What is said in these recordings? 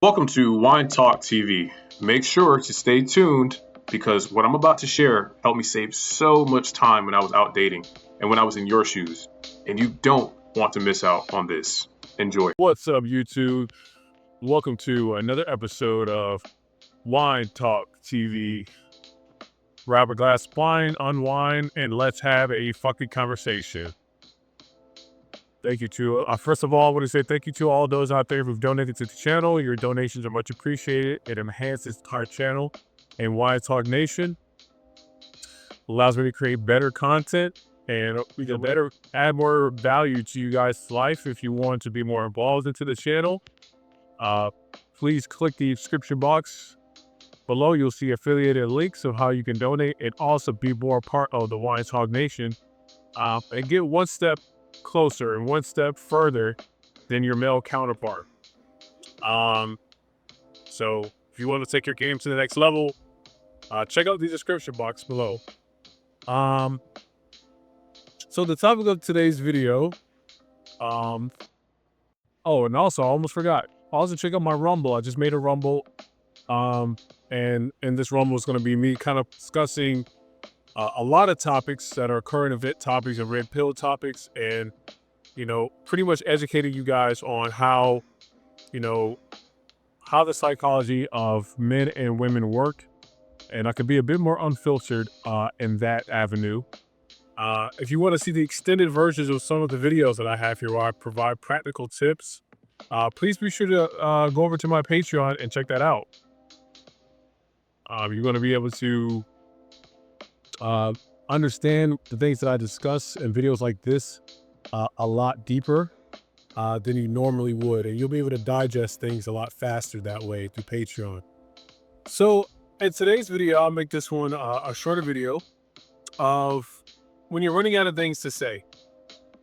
Welcome to Wine Talk TV. Make sure to stay tuned because what I'm about to share helped me save so much time when I was out dating and when I was in your shoes. And you don't want to miss out on this. Enjoy. What's up, YouTube? Welcome to another episode of Wine Talk TV. Grab a glass of wine, unwind, and let's have a fucking conversation. Thank you to, first of all, I want to say thank you to all those out there who've donated to the channel. Your donations are much appreciated. It enhances our channel and Wine Talk Nation. Allows me to create better content and we can better add more value to you guys' life. If you want to be more involved into the channel, please click the description box below. You'll see affiliated links of how you can donate and also be more part of the Wine Talk Nation and get one step closer and one step further than your male counterpart. So if you want to take your game to the next level, check out the description box below. So the topic of today's video, and also I almost forgot. Also check out my Rumble. I just made a Rumble, and this Rumble is going to be me kind of discussing a lot of topics that are current event topics and red pill topics, and pretty much educating you guys on how the psychology of men and women work, and I could be a bit more unfiltered in that avenue. If you want to see the extended versions of some of the videos that I have here where I provide practical tips, please be sure to go over to my Patreon and check that out. You're going to be able to understand the things that I discuss in videos like this a lot deeper than you normally would. And you'll be able to digest things a lot faster that way through Patreon. So in today's video, I'll make this one a shorter video of when you're running out of things to say.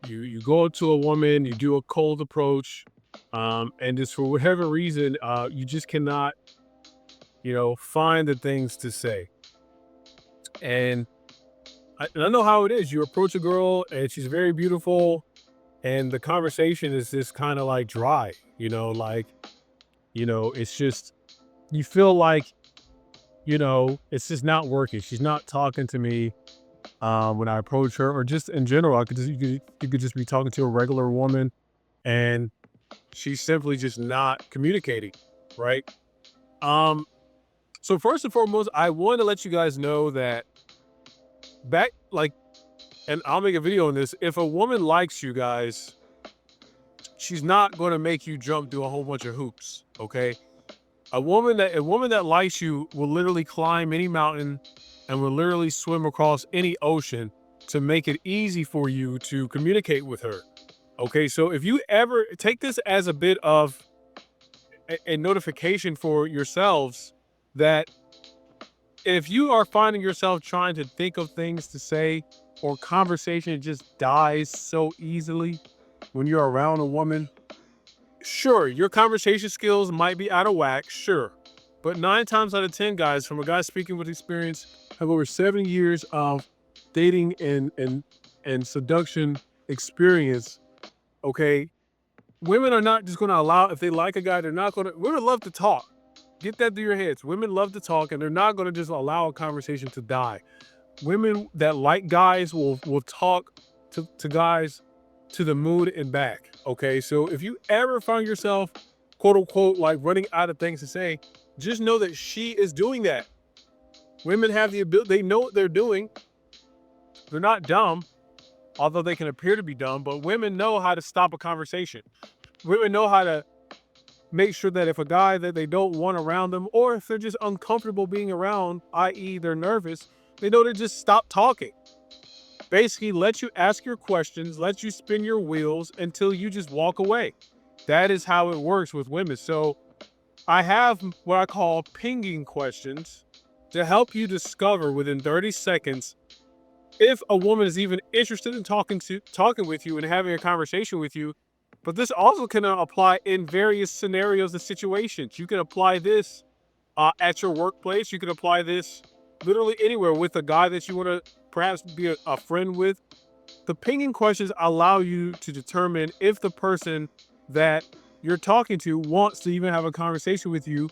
You go up to a woman, you do a cold approach, and just for whatever reason, you just cannot, find the things to say. And I know how it is. You approach a girl and she's very beautiful and the conversation is just kind of like dry, it's just, you feel like, it's just not working. She's not talking to me when I approach her, or just in general. You could just be talking to a regular woman and she's simply just not communicating, right? So first and foremost, I want to let you guys know that and I'll make a video on this. If a woman likes you guys, she's not going to make you jump through a whole bunch of hoops. Okay. A woman that likes you will literally climb any mountain and will literally swim across any ocean to make it easy for you to communicate with her. Okay. So if you ever take this as a bit of a notification for yourselves, that if you are finding yourself trying to think of things to say, or conversation just dies so easily when you're around a woman, sure, your conversation skills might be out of whack, sure. But 9 times out of 10, guys, from a guy speaking with experience, have over 7 years of dating and seduction experience, okay? Women are not just going to allow, if they like a guy, women love to talk. Get that through your heads. Women love to talk, and they're not going to just allow a conversation to die. Women that like guys will talk to guys to the moon and back. Okay, so if you ever find yourself, quote unquote, like running out of things to say, just know that she is doing that. Women have the ability, they know what they're doing. They're not dumb, although they can appear to be dumb, but women know how to stop a conversation. Women know how to make sure that if a guy that they don't want around them, or if they're just uncomfortable being around, i.e. they're nervous, they know to just stop talking. Basically, let you ask your questions, let you spin your wheels until you just walk away. That is how it works with women. So I have what I call pinging questions to help you discover within 30 seconds if a woman is even interested in talking with you and having a conversation with you. But this also can apply in various scenarios and situations. You can apply this at your workplace. You can apply this literally anywhere with a guy that you want to perhaps be a friend with. The pinging questions allow you to determine if the person that you're talking to wants to even have a conversation with you,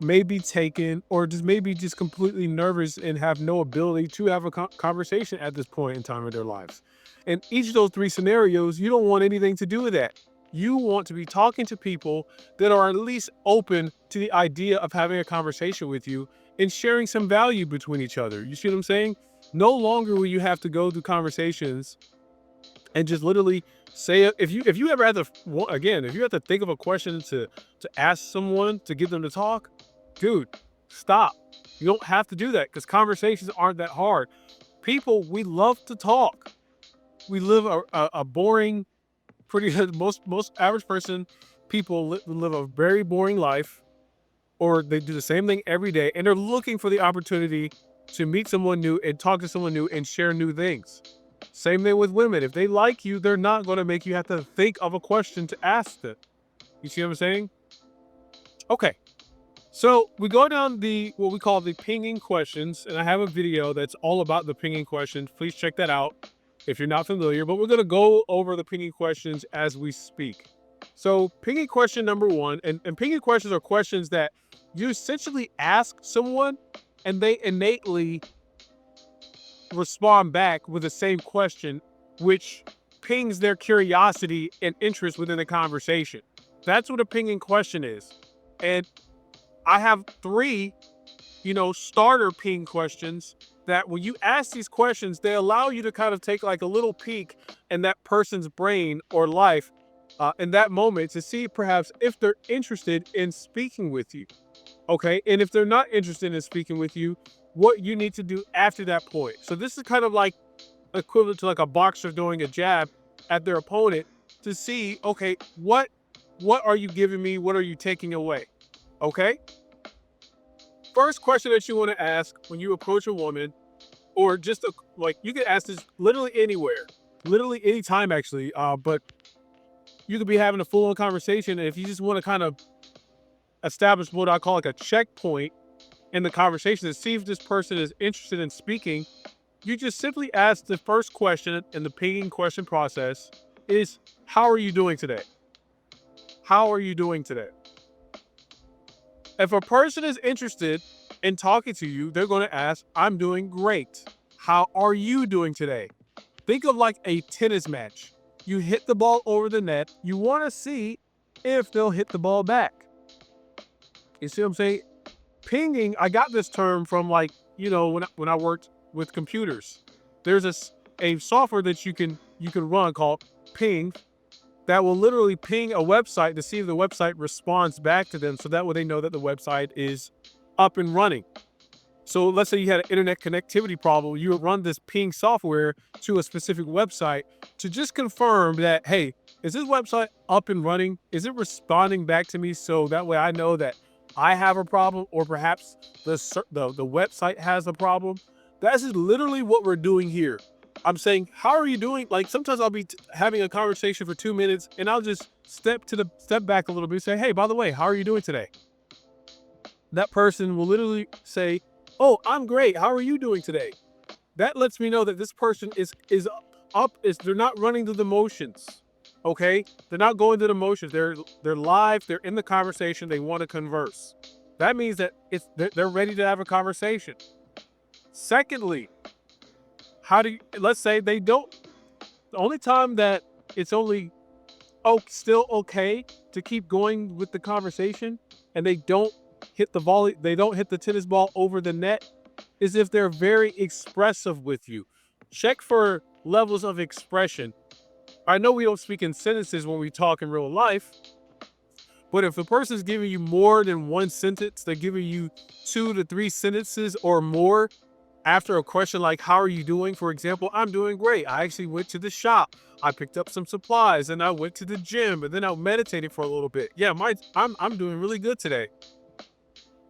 may be taken or just maybe just completely nervous and have no ability to have a conversation at this point in time in their lives. In each of those three scenarios, you don't want anything to do with that. You want to be talking to people that are at least open to the idea of having a conversation with you and sharing some value between each other. You see what I'm saying? No longer will you have to go through conversations and just literally say it. If you ever had to, again, if you have to think of a question to ask someone to get them to talk, dude, stop. You don't have to do that because conversations aren't that hard. People, we love to talk. We live a boring, pretty most average person, people live a very boring life, or they do the same thing every day, and they're looking for the opportunity to meet someone new and talk to someone new and share new things. Same thing with women. If they like you, they're not going to make you have to think of a question to ask them. You see what I'm saying? Okay. So we go down the what we call the pinging questions, and I have a video that's all about the pinging questions. Please check that out if you're not familiar. But we're going to go over the pinging questions as we speak. So pinging question number one, and pinging questions are questions that you essentially ask someone, and they innately respond back with the same question, which pings their curiosity and interest within the conversation. That's what a pinging question is. And I have three, starter ping questions that when you ask these questions, they allow you to kind of take like a little peek in that person's brain or life in that moment to see perhaps if they're interested in speaking with you. Okay. And if they're not interested in speaking with you, what you need to do after that point. So this is kind of like equivalent to like a boxer doing a jab at their opponent to see, okay, what are you giving me? What are you taking away? Okay. First question that you want to ask when you approach a woman, or just like you can ask this literally anywhere, literally anytime actually. But you could be having a full-on conversation, and if you just want to kind of establish what I call like a checkpoint in the conversation to see if this person is interested in speaking, you just simply ask the first question in the pinging question process is, how are you doing today? How are you doing today? If a person is interested in talking to you, they're going to ask, I'm doing great. How are you doing today? Think of like a tennis match. You hit the ball over the net. You want to see if they'll hit the ball back. You see what I'm saying? Pinging, I got this term from like, when I worked with computers. There's a software that you can run called Ping that will literally ping a website to see if the website responds back to them, so that way they know that the website is up and running. So let's say you had an internet connectivity problem, you would run this ping software to a specific website to just confirm that, hey, is this website up and running? Is it responding back to me? So that way I know that I have a problem, or perhaps the website has a problem. That's literally what we're doing here. I'm saying, how are you doing? Like sometimes I'll be having a conversation for 2 minutes and I'll just step back a little bit and say, hey, by the way, how are you doing today? That person will literally say, oh, I'm great. How are you doing today? That lets me know that this person is they're not running through the motions. Okay? They're not going through the motions. They're live, they're in the conversation, they want to converse. That means that they're ready to have a conversation. Secondly, let's say they don't, the only time that it's still okay to keep going with the conversation and they don't hit the tennis ball over the net is if they're very expressive with you. Check for levels of expression. I know we don't speak in sentences when we talk in real life, but if a person's giving you more than one sentence, they're giving you 2 to 3 sentences or more, after a question like, how are you doing? For example, I'm doing great. I actually went to the shop. I picked up some supplies and I went to the gym, and then I meditated for a little bit. Yeah, I'm doing really good today.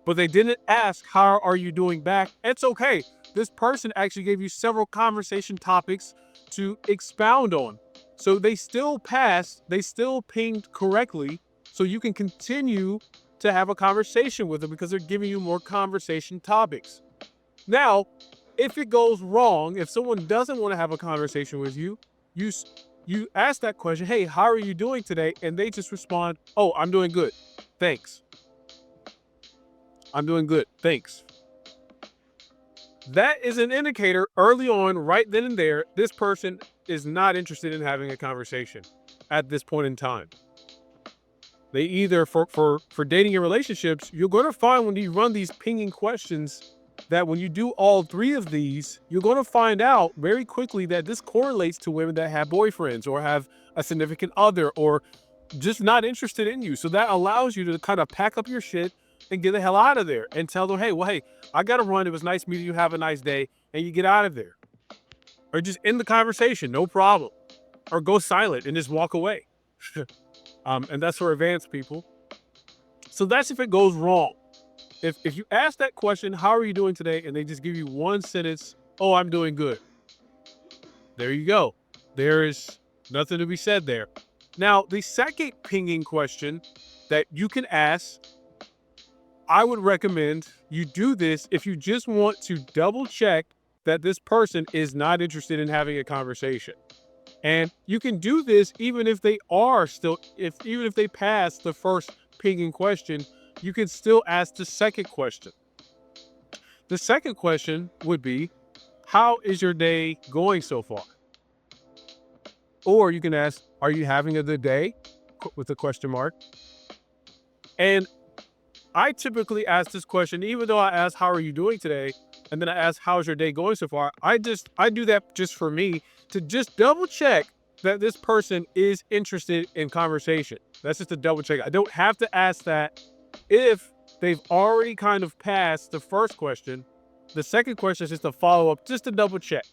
But they didn't ask, how are you doing back? It's okay. This person actually gave you several conversation topics to expound on. So they still passed, they still pinged correctly. So you can continue to have a conversation with them because they're giving you more conversation topics. Now, if it goes wrong, if someone doesn't want to have a conversation with you, you you ask that question, hey, how are you doing today? And they just respond, oh, I'm doing good. Thanks. I'm doing good. Thanks. That is an indicator early on, right then and there, this person is not interested in having a conversation at this point in time. They either, for dating and relationships, you're going to find when you run these pinging questions that when you do all three of these, you're going to find out very quickly that this correlates to women that have boyfriends or have a significant other or just not interested in you. So that allows you to kind of pack up your shit and get the hell out of there and tell them, hey, I got to run. It was nice meeting you. Have a nice day. And you get out of there. Or just end the conversation. No problem. Or go silent and just walk away. And that's for advanced people. So that's if it goes wrong. If you ask that question, how are you doing today? And they just give you one sentence, oh, I'm doing good. There you go. There is nothing to be said there. Now, the second pinging question that you can ask, I would recommend you do this if you just want to double check that this person is not interested in having a conversation. And you can do this even if they are still, even if they pass the first pinging question, you can still ask the second question. The second question would be, how is your day going so far? Or you can ask, are you having a good day? With a question mark. And I typically ask this question, even though I ask, how are you doing today? And then I ask, how's your day going so far? I do that just for me to just double check that this person is interested in conversation. That's just a double check. I don't have to ask that if they've already kind of passed the first question. The second question is just a follow up, just to double check,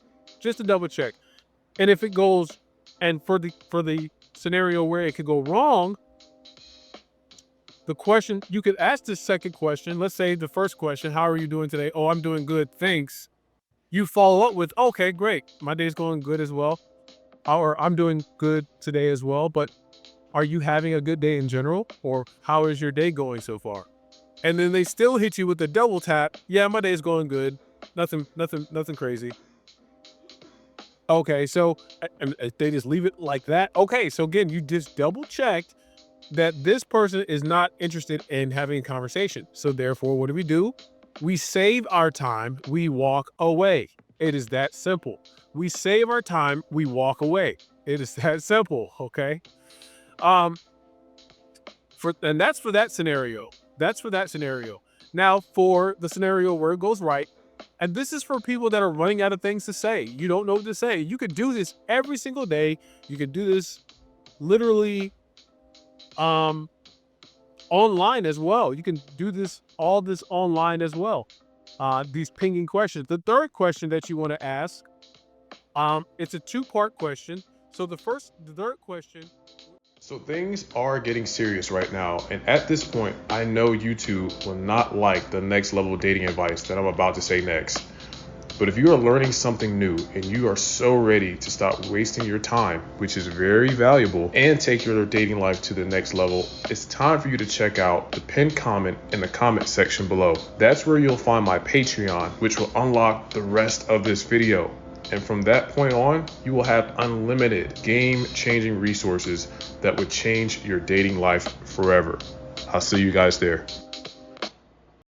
And if it goes, and for the scenario where it could go wrong, the question, you could ask the second question. Let's say the first question, how are you doing today? Oh, I'm doing good, thanks. You follow up with, okay, great. My day's going good as well. Or I'm doing good today as well, but are you having a good day in general? Or how is your day going so far? And then they still hit you with the double tap. Yeah, my day's going good. Nothing crazy. Okay, so they just leave it like that. Okay, so again, you just double checked that this person is not interested in having a conversation. So therefore, what do? We save our time, we walk away. It is that simple. We save our time, we walk away. It is that simple, okay? And that's for that scenario. Now, for the scenario where it goes right, and this is for people that are running out of things to say. You don't know what to say. You could do this every single day. You could do this literally online as well. You can do all this online as well. These pinging questions. The third question that you want to ask, it's a two-part question. So the third question. So things are getting serious right now, and at this point, I know you two will not like the next level dating advice that I'm about to say next. But if you are learning something new and you are so ready to stop wasting your time, which is very valuable, and take your dating life to the next level, it's time for you to check out the pinned comment in the comment section below. That's where you'll find my Patreon, which will unlock the rest of this video. And from that point on, you will have unlimited game-changing resources that would change your dating life forever. I'll see you guys there.